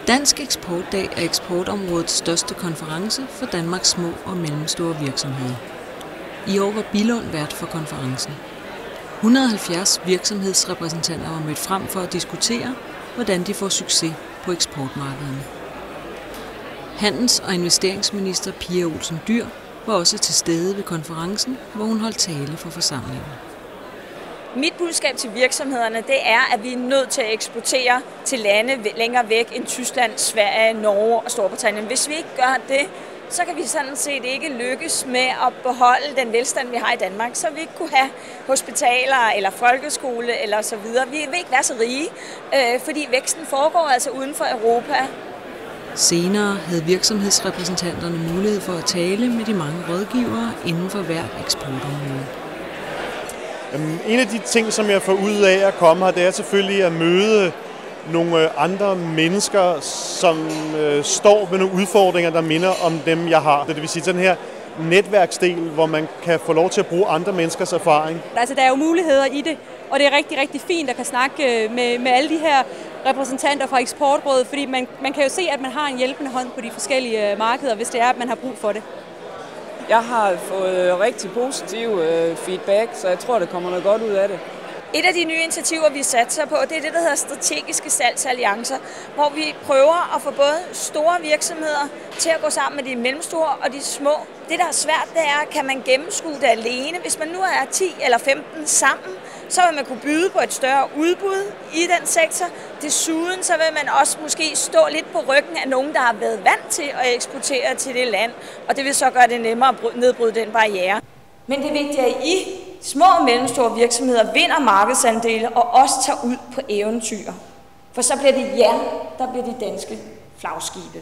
Dansk Eksportdag er eksportområdets største konference for Danmarks små og mellemstore virksomheder. I år var Billund vært for konferencen. 170 virksomhedsrepræsentanter var mødt frem for at diskutere, hvordan de får succes på eksportmarkederne. Handels- og investeringsminister Pia Olsen Dyhr var også til stede ved konferencen, hvor hun holdt tale for forsamlingen. Mit budskab til virksomhederne, det er, at vi er nødt til at eksportere til lande længere væk end Tyskland, Sverige, Norge og Storbritannien. Hvis vi ikke gør det, så kan vi sådan set ikke lykkes med at beholde den velstand, vi har i Danmark. Så vi ikke kunne have hospitaler eller folkeskole eller så videre. Vi vil ikke være så rige, fordi væksten foregår altså uden for Europa. Senere havde virksomhedsrepræsentanterne mulighed for at tale med de mange rådgivere inden for hvert eksportområde. En af de ting, som jeg får ud af at komme her, det er selvfølgelig at møde nogle andre mennesker, som står med nogle udfordringer, der minder om dem, jeg har. Det vil sige den her netværksdel, hvor man kan få lov til at bruge andre menneskers erfaring. Altså, der er jo muligheder i det, og det er rigtig, rigtig fint at kan snakke med alle de her repræsentanter fra Eksportrådet, fordi man kan jo se, at man har en hjælpende hånd på de forskellige markeder, hvis det er, at man har brug for det. Jeg har fået rigtig positiv feedback, så jeg tror, det kommer noget godt ud af det. Et af de nye initiativer, vi satser på, det er det, der hedder strategiske salgsalliancer, hvor vi prøver at få både store virksomheder til at gå sammen med de mellemstore og de små. Det, der er svært, det er, kan man gennemskue det alene. Hvis man nu er 10 eller 15 sammen, så vil man kunne byde på et større udbud i den sektor. Desuden så vil man også måske stå lidt på ryggen af nogen, der har været vant til at eksportere til det land, og det vil så gøre det nemmere at nedbryde den barriere. Men det vigtige er, at I små og mellemstore virksomheder vinder markedsandele og også tager ud på eventyr. For så bliver det jer, der bliver de danske flagskibe.